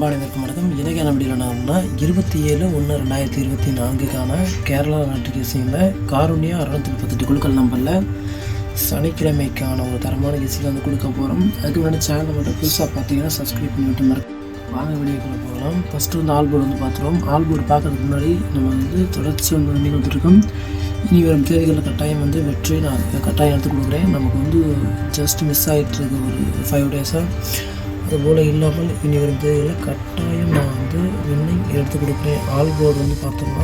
அனைவருக்கும் வணக்கம். இன்றைக்கான வீடியோவில் என்னன்னா 27/1/2024 கேரளா நாட்டு கேசிங்கில் காருண்யா 638 குழுக்கள் நம்பரில் சனிக்கிழமைக்கான ஒரு தரமான கேசியில் வந்து கொடுக்க போகிறோம். அதுக்கு முன்னாடி சேனல் மட்டும் புதுசாக பார்த்தீங்கன்னா சப்ஸ்கிரைப் பண்ணிவிட்டு வாங்க வீடியோக்குள்ளே போகலாம். ஃபஸ்ட்டு வந்து ஆல் போர்டு வந்து பார்த்துருவோம். ஆல் போர்டு பார்க்குறதுக்கு முன்னாடி நம்ம வந்து தொடர்ச்சி வந்து வந்துருக்கோம். இனி வரும் தேதிகளில் கட்டாயம் வந்து வெற்றி நான் கட்டாயம் எடுத்து கொடுக்குறேன். நமக்கு வந்து ஜஸ்ட் மிஸ் ஆகிட்டுருக்கு ஒரு 5 டேஸாக. அதுபோல் இல்லாமல் இனி வரும் தேதிகளில் கட்டாயம் நான் வந்து வின்னிங் எடுத்து கொடுக்குறேன். ஆல் போர்டு வந்து பார்த்தோம்னா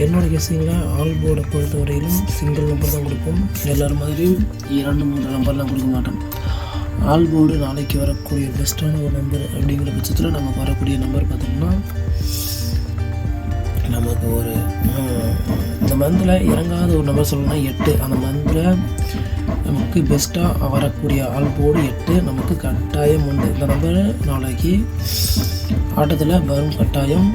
என்னோடய கெஸ்ஸிங்கில் ஆல் போர்டை பொறுத்தவரையிலும் சிங்கிள் நம்பர் தான் கொடுப்போம். எல்லோரும் மாதிரியும் 2-3 நம்பர்லாம் கொடுக்க மாட்டோம். ஆல் போர்டு நாளைக்கு வரக்கூடிய பெஸ்ட்டான ஒரு நம்பர் அப்படிங்கிற பட்சத்தில் நமக்கு வரக்கூடிய நம்பர் பார்த்தோம்னா நமக்கு ஒரு இந்த மந்தில் இறங்காத ஒரு நம்பர் சொல்லணும்னா 8. அந்த மந்தில் நமக்கு பெஸ்ட்டாக வரக்கூடிய ஆல் போர்டு 8 நமக்கு கட்டாயம் உண்டு. இந்த நம்பர் நாளைக்கு ஆட்டத்தில் வரும் கட்டாயம்.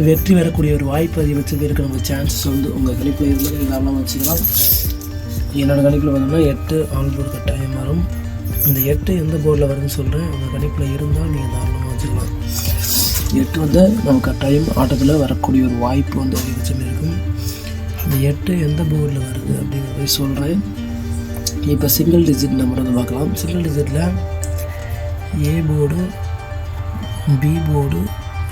வெற்றி வரக்கூடிய ஒரு வாய்ப்பு அதிகபட்சம் இருக்க நம்ம சான்சஸ் வந்து உங்கள் கணிப்பில் இருந்தால் நீங்கள் தாராளமாக வச்சுக்கலாம். என்னோடய கணிப்பில் பார்த்தோம்னா 8 ஆல் போர்டு கட்டாயம் வரும். இந்த 8 எந்த போர்டில் வருதுன்னு சொல்கிறேன். உங்கள் கணிப்பில் இருந்தால் நீங்கள் தாராளமாக வச்சுக்கலாம். 8 வந்து நம்ம கட்டாயம் ஆட்டத்தில் வரக்கூடிய ஒரு வாய்ப்பு வந்து அதிகபட்சம் இருக்கும். இந்த 8 எந்த போர்டில் வருது அப்படிங்கிறத சொல்கிறேன். இப்போ சிங்கிள் டிஜிட் நம்பர் வந்து பார்க்கலாம். சிங்கிள் டிஜிட்டில் A board, B board,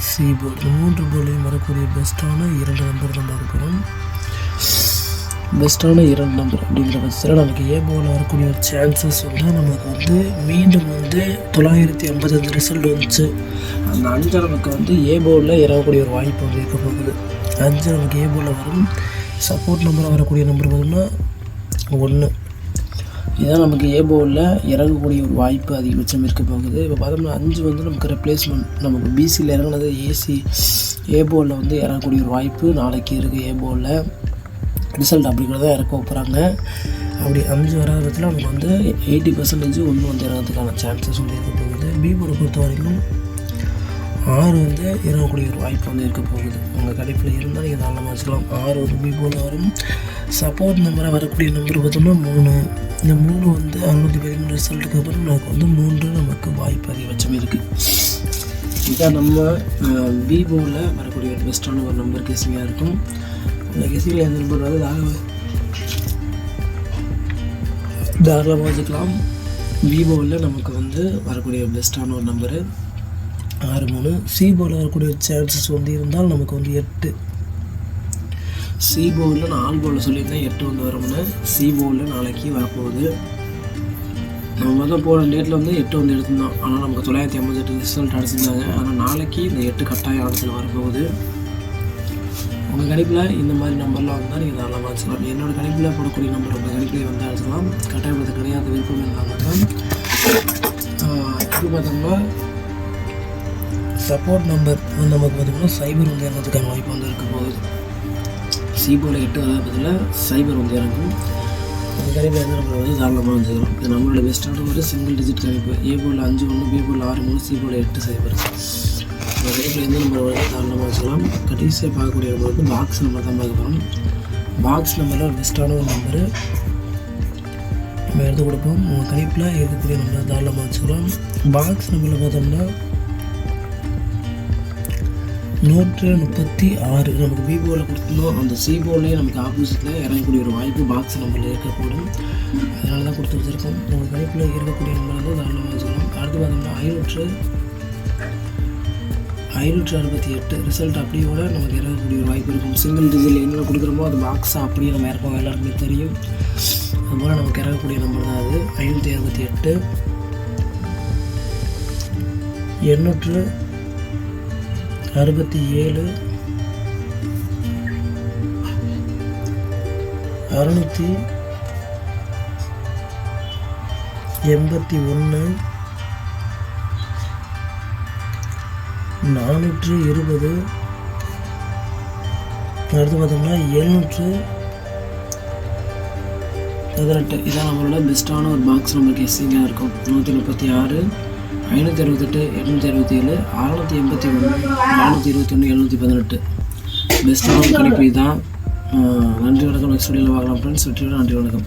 C board, இந்த 3 போர்ட்லையும் வரக்கூடிய பெஸ்ட்டான 2 நம்பர் தான் பார்க்க போகிறோம். பெஸ்ட்டான 2 நம்பர் அப்படிங்கிற பட்சத்தில் நமக்கு ஏ போர்டில் வரக்கூடிய ஒரு சான்சஸ் வந்து நமக்கு வந்து மீண்டும் வந்து 955 ரிசல்ட் வந்துச்சு. அந்த 5 நமக்கு வந்து ஏ போர்டில் இறங்கக்கூடிய ஒரு வாய்ப்பு வந்து இருக்க போகுது. 5 நமக்கு ஏ போர்டில் வரும். சப்போர்ட் நம்பராக வரக்கூடிய நம்பர் பார்த்தோம்னா 1. இதுதான் நமக்கு ஏ போர்டில் இறங்கக்கூடிய ஒரு வாய்ப்பு அதிகபட்சம் இருக்க போகுது. இப்போ பார்த்தோம்னா 5 வந்து நமக்கு ரெப்ளேஸ்மெண்ட். நமக்கு பிசியில் இறங்கினது ஏ போர்டில் வந்து இறங்கக்கூடிய ஒரு வாய்ப்பு நாளைக்கு இருக்குது. ஏ போர்டில் ரிசல்ட் அப்படிங்கிறத இறக்க போகிறாங்க. அப்படி 5 வராத பட்சத்தில் நமக்கு வந்து 80% 1 வந்து இறங்கிறதுக்கான சான்சஸ் வந்து இருக்க போகுது. பி போர்டை பொறுத்த வரைக்கும் 6 வந்து இறங்கக்கூடிய ஒரு வாய்ப்பு வந்து இருக்க போகுது. உங்கள் கணிப்பில் இருந்தால் நீங்கள் தாராளமாக வச்சுக்கலாம். 6 ஒரு பி போர்டு வரும். சப்போர்ட் நம்பராக வரக்கூடிய நம்பர் பார்த்தோம்னா 3. இந்த 3 வந்து 613 ரிசல்ட்டுக்கு அப்புறம் நமக்கு வந்து 3 நமக்கு வாய்ப்பு அதிகபட்சம் இருக்குது. இதான் நம்ம பி போர்டில் வரக்கூடிய ஒரு பெஸ்ட்டான ஒரு நம்பர் கேசிங்காக இருக்கும். அந்த கேசிங்கில் எந்த நம்பர் வந்து தாராளமாக வச்சுக்கலாம். பி போர்டில் நமக்கு வந்து வரக்கூடிய பெஸ்ட்டான ஒரு நம்பரு 6-3. சி போர்டில் வரக்கூடிய சான்சஸ் வந்து இருந்தால் நமக்கு வந்து 8. சி போர்டில் நான் ஆல் போர்டில் சொல்லியிருந்தேன் 8 வந்து வரும்னு. சி போர்டில் நாளைக்கு வரப்போகுது. நம்ம தான் போன டேட்டில் வந்து 8 வந்து எடுத்திருந்தோம். ஆனால் நமக்கு 958 ரிசல்ட் அடிச்சிருந்தாங்க. ஆனால் நாளைக்கு இந்த 8 கட்டாயம் ஆட்டத்தில் வரப்போகுது. உங்கள் கணிப்பில் இந்த மாதிரி நம்பர்லாம் வந்தால் நீங்கள் தாராளமாக வச்சுக்கலாம். என்னோடய கணிப்பில் போடக்கூடிய நம்பர் உங்கள் கணிப்பில் வந்து அடிச்சிக்கலாம். கட்டாயப்படுத்த கிடையாது, விருப்பம் இல்லாமல் தான். இது பார்த்தோம்னா சப்போர்ட் நம்பர் நமக்கு பார்த்தோம்னா சைபர் வந்து இறங்கிறதுக்கான வாய்ப்பு வந்து இருக்க போகுது. சி போர்டில் 8 வராத பதில் சைபர் வந்து இறங்கும். அந்த கணிப்பில் எந்த நம்பர் வந்து தாராளமாக வந்துக்கிறோம். இது நம்மளோட பெஸ்ட்டான ஒரு சிங்கிள் டிஜிட் கணிப்பு. ஏ போர்டில் 5-1, பி போர்டில் 6-3, சி போர்டில் 8-0. இந்த கணிப்பில் எந்த நம்பர் வந்து தாராளமாக வச்சுக்கலாம். கடைசியாக பார்க்கக்கூடிய நம்பர் வந்து பாக்ஸ் நம்பர் தான் பார்க்க போகிறோம். பாக்ஸ் நம்பரில் ஒரு பெஸ்ட்டான ஒரு நம்பரு நம்ம எடுத்து கொடுப்போம். உங்கள் கணிப்பில் இருக்கக்கூடிய நம்பர் தாராளமாக வச்சுக்கலாம். பாக்ஸ் நம்பரில் பார்த்தோம்னா 136 நமக்கு பி போர்டில் கொடுத்துருந்தோம். அந்த சி போர்ட்லேயே நமக்கு ஆப்போசிட்டில் இறங்கக்கூடிய ஒரு வாய்ப்பு பாக்ஸ் நம்பரில் இருக்கக்கூடும். அதனால தான் கொடுத்து வச்சுருக்கோம். உங்கள் கணிப்பில் இருக்கக்கூடிய நம்பர் வந்து தாராளமாக வச்சுக்கலாம். அடுத்து பார்த்தோம்னா 568 ரிசல்ட் அப்படியோட நமக்கு இறங்கக்கூடிய ஒரு வாய்ப்பு இருக்கும். சிங்கிள் டிஜிட்டில் என்ன கொடுக்குறோமோ அது பாக்ஸாக அப்படியே நம்ம இறக்கோம், எல்லாருக்குமே தெரியும். அதுபோல் நமக்கு இறங்கக்கூடிய நம்பர் தான் அது 568. 867 681 420. அடுத்து பார்த்தோம்னா 718. இதான் நம்மளோட பெஸ்ட்டான ஒரு பாக்ஸ் நம்பர் கேசிங்காக இருக்கும். 136 568 867 681 421 718 பெஸ்ட்டான கணிப்பு தான். நன்றி வணக்கம். நெக்ஸ்ட் வீடியோவில் பார்க்கலாம் ஃப்ரெண்ட்ஸ். வெற்றியோட நன்றி வணக்கம்.